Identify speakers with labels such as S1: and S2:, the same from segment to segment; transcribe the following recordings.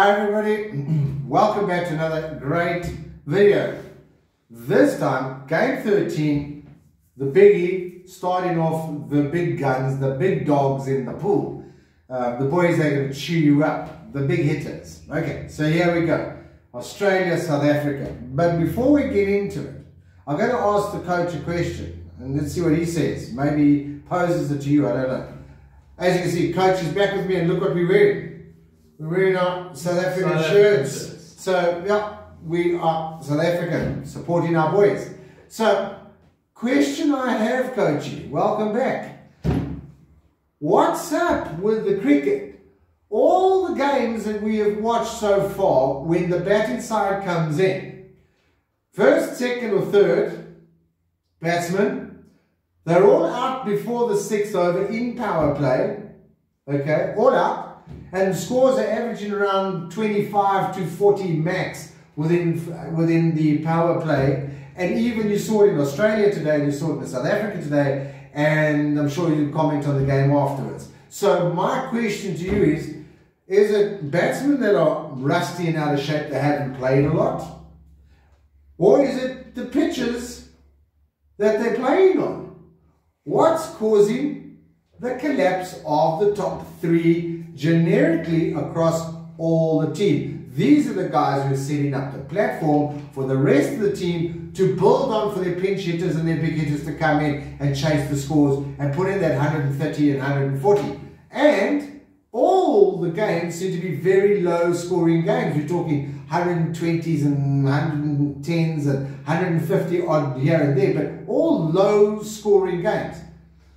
S1: Hi everybody, welcome back to another great video. This time, game 13, the biggie, starting off the big guns, the big dogs in the pool. The boys that are going to chew you up, the big hitters. Okay, so here we go. Australia, South Africa. But before we get into it, I'm going to ask the coach a question. And let's see what he says. Maybe he poses it to you, I don't know. As you can see, coach is back with me and look what we're wearing. We're wearing our South African shirts. So, yeah, we are South African, supporting our boys. So, question I have, coachy, welcome back. What's up with the cricket? All the games that we have watched so far, when the batting side comes in, first, second or third batsman, they're all out before the sixth over in power play, okay, all out. And scores are averaging around 25 to 40 max within the power play. And even you saw it in Australia today, and you saw it in South Africa today, and I'm sure you'll comment on the game afterwards. So my question to you is it batsmen that are rusty and out of shape that haven't played a lot? Or is it the pitches that they're playing on? What's causing the collapse of the top three generically across all the team? These are the guys who are setting up the platform for the rest of the team to build on for their pinch hitters and their big hitters to come in and chase the scores and put in that 130 and 140. And all the games seem to be very low scoring games. We're talking 120s and 110s and 150 odd here and there, but all low scoring games.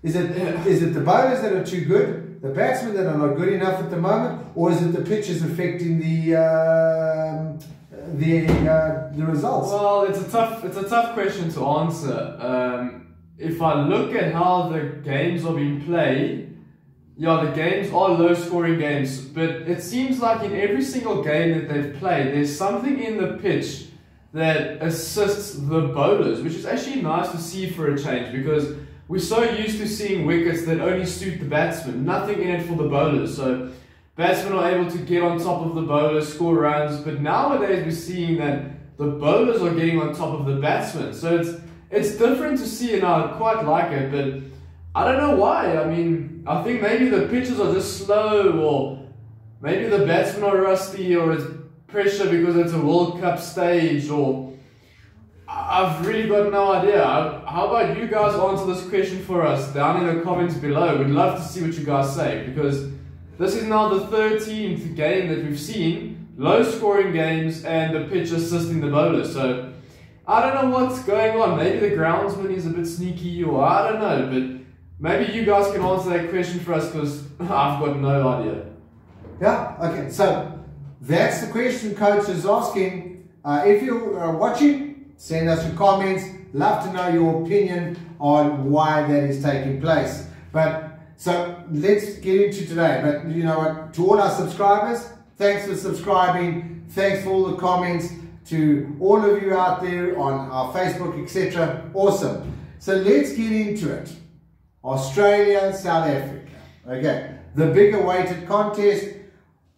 S1: Is it the bowlers that are too good, the batsmen that are not good enough at the moment, or is it the pitches affecting the results?
S2: Well, it's a tough question to answer. If I look at how the games are being played, yeah, the games are low-scoring games, but it seems like in every single game that they've played, there's something in the pitch that assists the bowlers, which is actually nice to see for a change, because we're so used to seeing wickets that only suit the batsman, nothing in it for the bowlers. So batsmen are able to get on top of the bowlers, score runs, but nowadays we're seeing that the bowlers are getting on top of the batsmen. So it's different to see, and I quite like it, but I don't know why. I mean, I think maybe the pitches are just slow, or maybe the batsmen are rusty, or it's pressure because it's a World Cup stage, or I've really got no idea. How about you guys answer this question for us down in the comments below? We'd love to see what you guys say, because this is now the 13th game that we've seen, low scoring games, and the pitch assisting the bowlers. So I don't know what's going on. Maybe the groundsman is a bit sneaky, or I don't know, but maybe you guys can answer that question for us, because I've got no idea.
S1: Yeah, okay, so that's the question coach is asking. If you're watching, send us your comments. Love to know your opinion on why that is taking place. But so let's get into today. But you know what, to all our subscribers, thanks for subscribing. Thanks for all the comments. To all of you out there on our Facebook, etc. Awesome. So let's get into it. Australia, South Africa. Okay, the bigger weighted contest.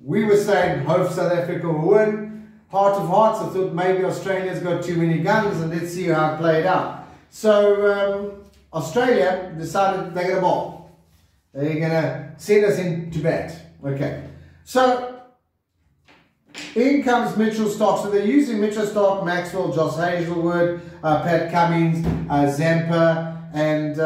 S1: We were saying hope South Africa will win. Heart of hearts, I thought maybe Australia's got too many guns, and let's see how it played out. So Australia decided they're going to bowl. They're going to send us into bat. Okay, so in comes Mithcell Starc. So they're using Mithcell Starc, Maxwell, Josh Hazlewood, Pat Cummins, Zampa, and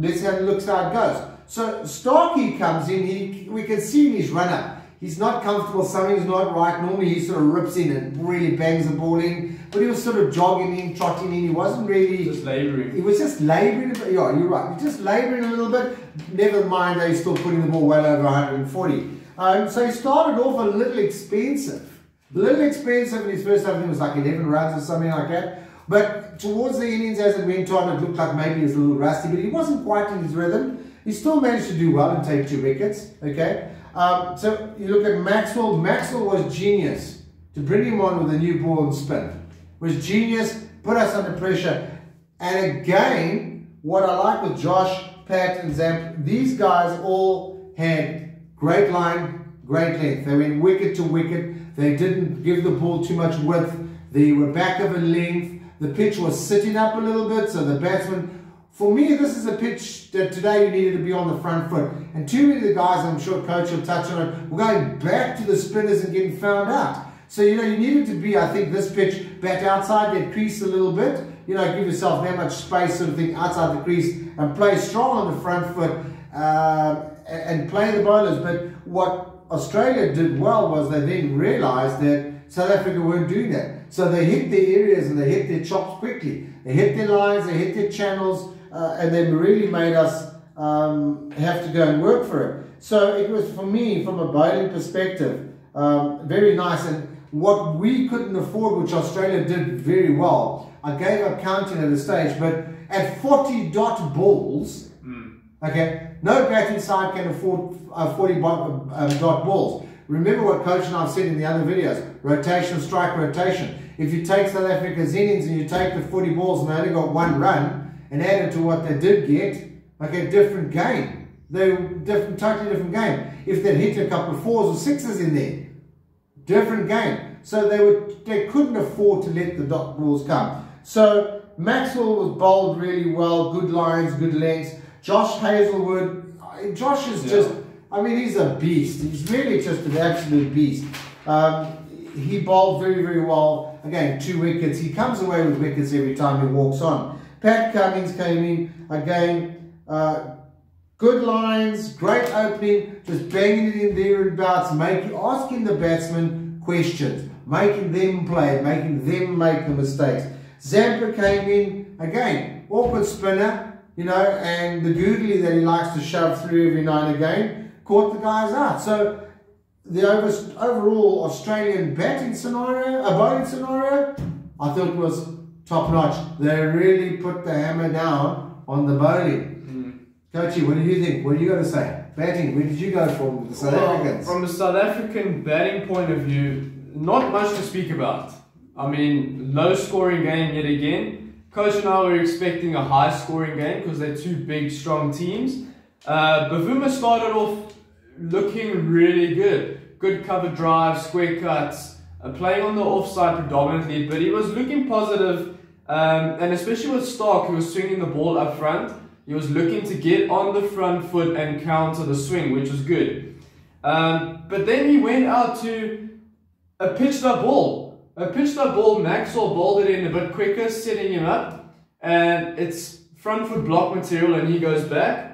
S1: let's see how it looks how it goes. So Starkey comes in, we can see in his run-up, he's not comfortable, something's not right. Normally he sort of rips in and really bangs the ball in, but he was sort of jogging in, trotting in, he wasn't really...
S2: Just labouring.
S1: He was just labouring, yeah, you're right, he was just labouring a little bit, never mind that he's still putting the ball well over 140. So he started off a little expensive in his first half. I think it was like 11 runs or something like that. But towards the innings, as it went on, it looked like maybe he was a little rusty, but he wasn't quite in his rhythm. He still managed to do well and take 2 wickets, okay? So you look at Maxwell. Maxwell was genius to bring him on with a new ball and spin. Was genius, put us under pressure. And again, what I like with Josh, Pat and Zamp, these guys all had great line, great length. They went wicket to wicket. They didn't give the ball too much width. They were back of a length. The pitch was sitting up a little bit, so the batsman... For me, this is a pitch that today you needed to be on the front foot. And too many of the guys, I'm sure Coach will touch on it, were going back to the spinners and getting found out. So, you know, you needed to be, I think, this pitch back outside that crease a little bit. You know, give yourself that much space, sort of thing, outside the crease and play strong on the front foot and play the bowlers. But what Australia did well was they then realised that South Africa weren't doing that. So they hit their areas and they hit their chops quickly. They hit their lines, they hit their channels, and they really made us have to go and work for it. So it was, for me, from a bowling perspective, very nice. And what we couldn't afford, which Australia did very well, I gave up counting at a stage, but at 40 dot balls, okay, no batting side can afford 40 dot balls. Remember what Coach and I have said in the other videos, rotation, strike, rotation. If you take South Africa's innings and you take the 40 balls and they only got 1 run, and add it to what they did get, okay, different game. They were totally different game. If they'd hit a couple of 4s or 6s in there, different game. So they couldn't afford to let the dot balls come. So Mithcell was bowled really well, good lines, good lengths. Josh Hazlewood, Josh is just, I mean, he's a beast. He's really just an absolute beast. He bowled very, very well. Again, 2 wickets. He comes away with wickets every time he walks on. Pat Cummins came in, again, good lines, great opening, just banging it in there and bouts, asking the batsmen questions, making them play, making them make the mistakes. Zampa came in, again, awkward spinner, you know, and the googly that he likes to shove through every now and again, caught the guys out. So the overall Australian batting scenario, bowling scenario, I thought was top notch. They really put the hammer down on the bowling. Coachy, what do you think? What do you got to say? Batting, where did you go from the South Africans?
S2: From the South African batting point of view, not much to speak about. I mean, low scoring game yet again. Coach and I were expecting a high scoring game because they're 2 big, strong teams. Bavuma started off looking really good. Good cover drives, square cuts, playing on the offside predominantly, but he was looking positive. And especially with Starc, who was swinging the ball up front, he was looking to get on the front foot and counter the swing, which was good. But then he went out to a pitched up ball. Mithcell bowled it in a bit quicker, setting him up. And it's front foot block material and he goes back.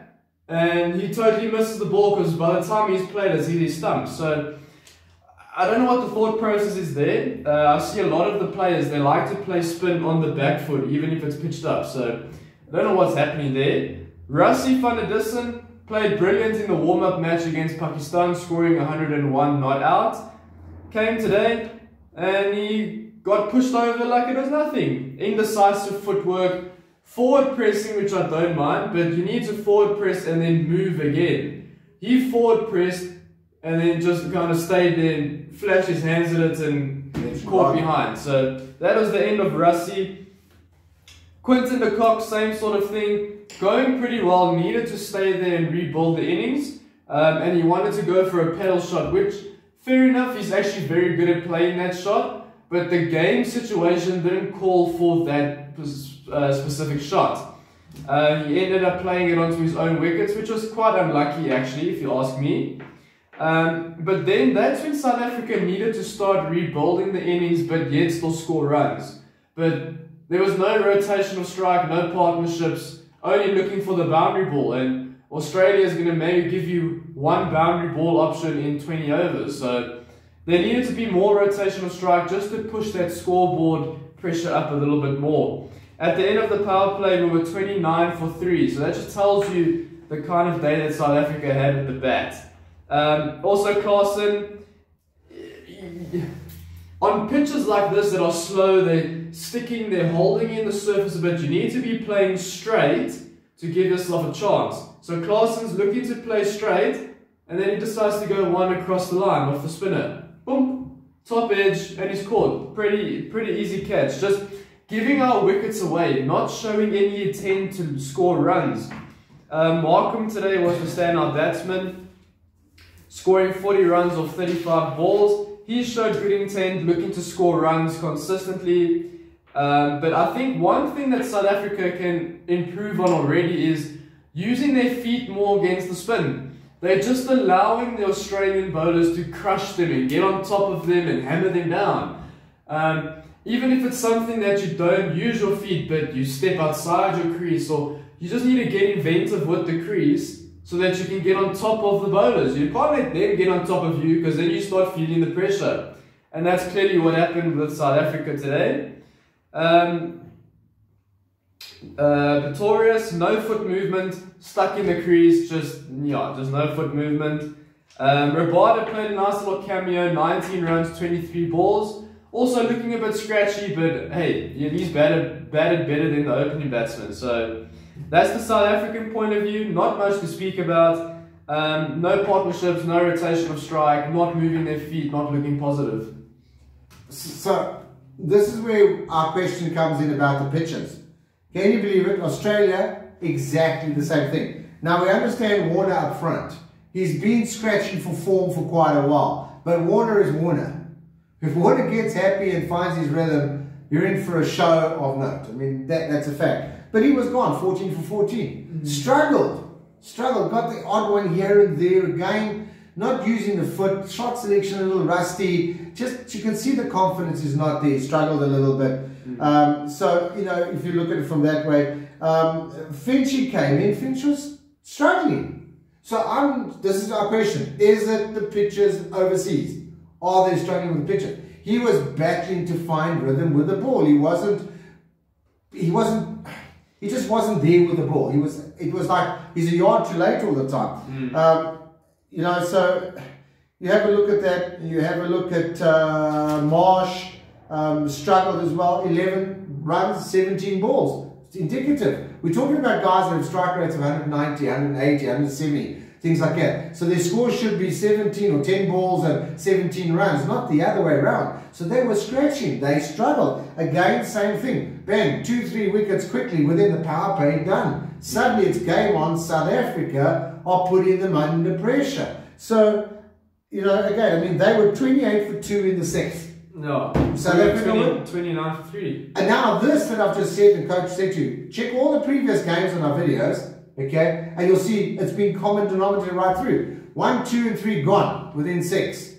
S2: And he totally misses the ball because by the time he's played, it's hit his stump. So I don't know what the thought process is there. I see a lot of the players, they like to play spin on the back foot, even if it's pitched up. So I don't know what's happening there. Rassie van der Dussen played brilliant in the warm-up match against Pakistan, scoring 101 not out. Came today and he got pushed over like it was nothing. Indecisive footwork, forward pressing, which I don't mind, but you need to forward press and then move again. He forward pressed and then just kind of stayed there and flashed his hands at it and caught behind. So that was the end of Rassie. Quinton de Kock, same sort of thing. Going pretty well, needed to stay there and rebuild the innings. And he wanted to go for a pedal shot, which, fair enough, he's actually very good at playing that shot. But the game situation didn't call for that specific shot. He ended up playing it onto his own wickets, which was quite unlucky actually, if you ask me. But then that's when South Africa needed to start rebuilding the innings but yet still score runs. But there was no rotational strike, no partnerships, only looking for the boundary ball, and Australia is going to maybe give you 1 boundary ball option in 20 overs. So there needed to be more rotational strike just to push that scoreboard pressure up a little bit more. At the end of the power play, we were 29 for 3, so that just tells you the kind of day that South Africa had at the bat. Also, Clarkson, on pitches like this that are slow, they're sticking, they're holding in the surface a bit. You need to be playing straight to give yourself a chance. So Clarkson's looking to play straight, and then he decides to go 1 across the line off the spinner. Boom, top edge, and he's caught. Pretty easy catch. Just giving our wickets away, not showing any intent to score runs. Markram today was the standout batsman. scoring 40 runs off 35 balls. He showed good intent, looking to score runs consistently. But I think one thing that South Africa can improve on already is using their feet more against the spin. They're just allowing the Australian bowlers to crush them and get on top of them and hammer them down. Even if it's something that you don't use your feet, but you step outside your crease, or you just need to get inventive with the crease so that you can get on top of the bowlers. You can't let them get on top of you, because then you start feeling the pressure. And that's clearly what happened with South Africa today. Proteas, no foot movement, stuck in the crease, just no foot movement. Rabada played a nice little cameo, 19 runs, 23 balls. Also looking a bit scratchy, but hey, he's batted better than the opening batsman. So that's the South African point of view. Not much to speak about. No partnerships, no rotation of strike, not moving their feet, not looking positive.
S1: So this is where our question comes in about the pitches. Can you believe it? Australia, exactly the same thing. Now we understand Warner up front. He's been scratching for form for quite a while. But Warner is Warner. If Warner gets happy and finds his rhythm, you're in for a show of note. I mean, that's a fact. But he was gone, 14 for 14. Struggled, got the odd one here and there. Again, not using the foot, shot selection a little rusty. Just, you can see the confidence is not there. Struggled a little bit. So, if you look at it from that way, Finchy came in. Finch was struggling. So this is our question. Is it the pitches overseas? Are they struggling with the pitches? He was battling to find rhythm with the ball. He just wasn't there with the ball. It was like he's a yard too late all the time. So you have a look at that. You have a look at Marsh, struggled as well. 11 runs, 17 balls. It's indicative. We're talking about guys that have strike rates of 190, 180, 170. Things like that. So their score should be 17 or 10 balls and 17 runs, not the other way around. So they were scratching. They struggled. Again, same thing. Bang, 2-3 wickets quickly within the power play, done. Suddenly it's game on. South Africa are putting them under pressure. So, again, they were 28 for 2 in the sixth.
S2: No.
S1: South Africa
S2: 29 for 3. And
S1: now this that I've just said, the coach said to you, check all the previous games on our videos. Okay, and you'll see it's been common denominator right through. 1, 2, and 3 gone within 6.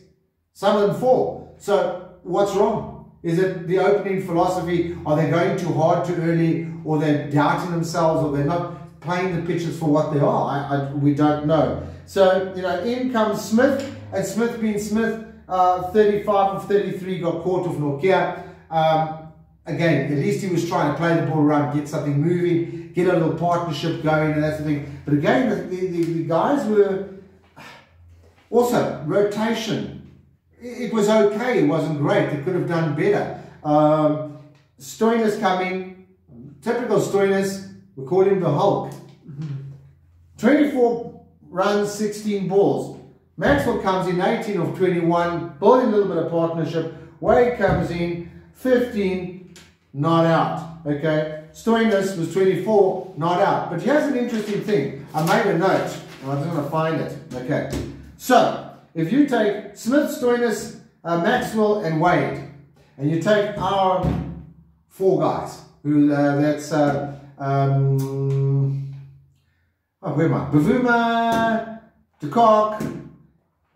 S1: Some of them 4. So what's wrong? Is it the opening philosophy? Are they going too hard too early, or they're doubting themselves, or they're not playing the pitches for what they are? We don't know. So in comes Smith, and Smith being Smith, 35 of 33 got caught off Nortje. Again, at least he was trying to play the ball around, get something moving, get a little partnership going, and that's the thing. But again, the guys were also rotation. It was okay. It wasn't great. They could have done better. Stoinis coming, typical Stoinis. We call him the Hulk. 24 runs, 16 balls. Maxwell comes in, 18 of 21, building a little bit of partnership. Wade comes in, 15. Not out, okay? Stoinis was 24, not out. But here's an interesting thing. I made a note, and I'm just going to find it, okay? So, if you take Smith, Stoinis, Maxwell, and Wade, and you take our 4 guys, who that's, where am I? Bavuma, De Kock,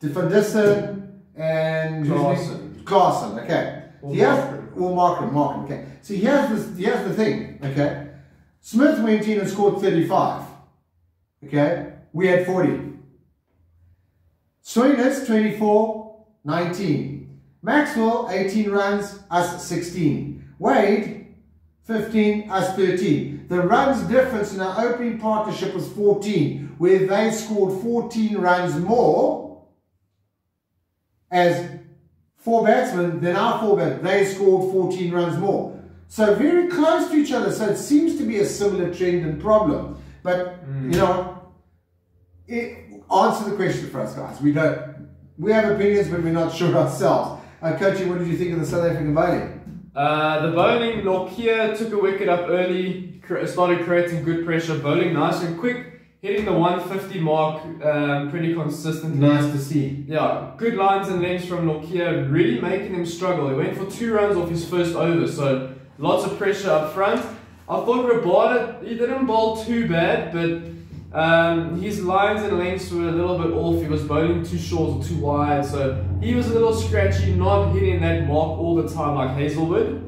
S1: De Van Dissen, and Klaassen, okay? Markram, okay. So here's the thing, okay. Smith went in and scored 35. Okay, we had 40. Stoinis 24, 19. Maxwell 18 runs, us 16. Wade 15, us 13. The runs difference in our opening partnership was 14, where they scored 14 runs more as 4 batsmen than our 4 batsmen. They scored 14 runs more. So very close to each other. So it seems to be a similar trend and problem. But, answer the question for us, guys. We have opinions, but we're not sure ourselves. Coachy, what did you think of the South African bowling?
S2: The bowling, Nortje took a wicket up early, started creating good pressure, bowling nice and quick. hitting the 150 mark pretty consistently.
S1: Nice to see.
S2: Yeah, good lines and lengths from Nortje, really making him struggle. He went for 2 runs off his first over, so lots of pressure up front. I thought Rabada, he didn't bowl too bad, but his lines and lengths were a little bit off. He was bowling too short or too wide, so he was a little scratchy, not hitting that mark all the time like Hazlewood.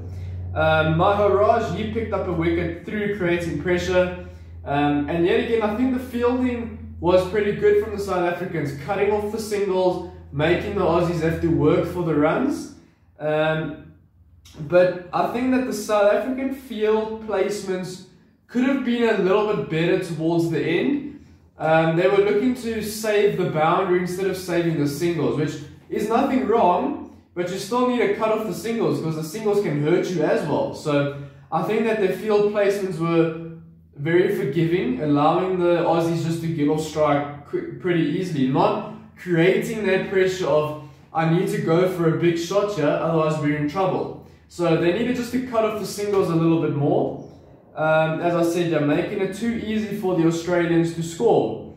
S2: Maharaj, he picked up a wicket through creating pressure. And yet again, I think the fielding was pretty good from the South Africans, cutting off the singles, making the Aussies have to work for the runs. But I think that the South African field placements could have been a little bit better towards the end. They were looking to save the boundary instead of saving the singles, which is nothing wrong, but you still need to cut off the singles because the singles can hurt you as well. So I think that their field placements were very forgiving, allowing the Aussies just to get off strike pretty easily, not creating that pressure of, I need to go for a big shot here, otherwise we're in trouble. So they needed just to cut off the singles a little bit more. As I said, they're making it too easy for the Australians to score.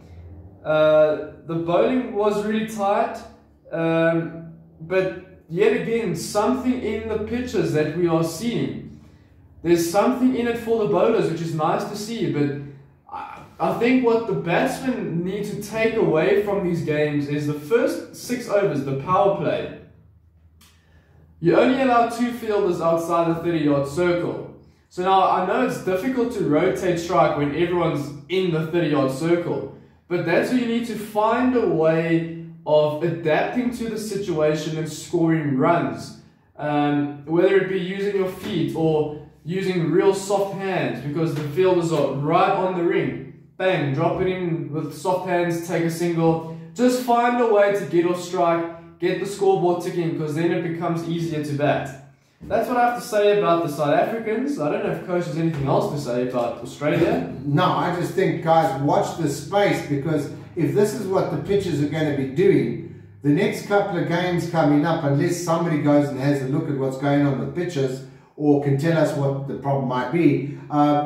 S2: The bowling was really tight, but yet again, something in the pitches that we are seeing. There's something in it for the bowlers, which is nice to see, but I think what the batsmen need to take away from these games is the first 6 overs, the power play. You only allow 2 fielders outside the 30-yard circle. So now I know it's difficult to rotate strike when everyone's in the 30-yard circle, but that's where you need to find a way of adapting to the situation and scoring runs. Whether it be using your feet or using real soft hands, because the fielders are right on the ring. Bang, drop it in with soft hands, take a single. Just find a way to get off strike, get the scoreboard ticking, because then it becomes easier to bat. That's what I have to say about the South Africans. I don't know if Coach has anything else to say about Australia.
S1: No, I just think, guys, watch the space, because if this is what the pitches are going to be doing, the next couple of games coming up, unless somebody goes and has a look at what's going on with pitches, or can tell us what the problem might be,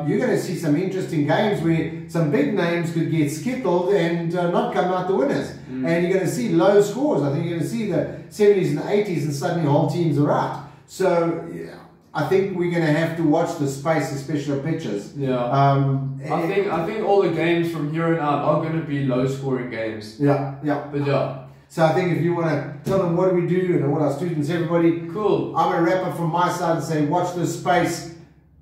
S1: you're going to see some interesting games where some big names could get skittled and not come out the winners. And you're going to see low scores. I think you're going to see the 70s and 80s and suddenly whole teams are out. So yeah, I think we're going to have to watch the space, especially on pitches.
S2: Yeah. I think all the games from here on out are going to be low scoring games.
S1: Yeah, yeah.
S2: But yeah.
S1: So I think if you want to tell them what do we do and what our students, everybody,
S2: cool.
S1: I'm going to wrap up from my side and say watch this space.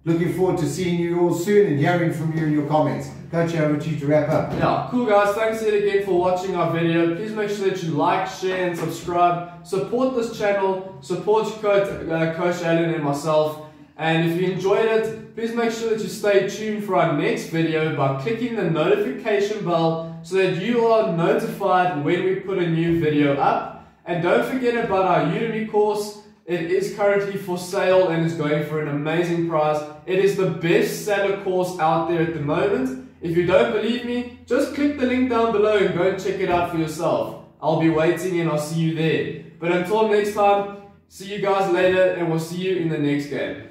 S1: Looking forward to seeing you all soon and hearing from you in your comments. Coach, over to you to wrap up.
S2: Yeah, cool guys. Thanks yet again for watching our video. Please make sure that you like, share and subscribe. Support this channel. Support Coach Aiden and myself. And if you enjoyed it, please make sure that you stay tuned for our next video by clicking the notification bell so that you are notified when we put a new video up. And don't forget about our Udemy course. It is currently for sale and is going for an amazing price. It is the best seller course out there at the moment. If you don't believe me, just click the link down below and go and check it out for yourself. I'll be waiting and I'll see you there. But until next time, see you guys later and we'll see you in the next game.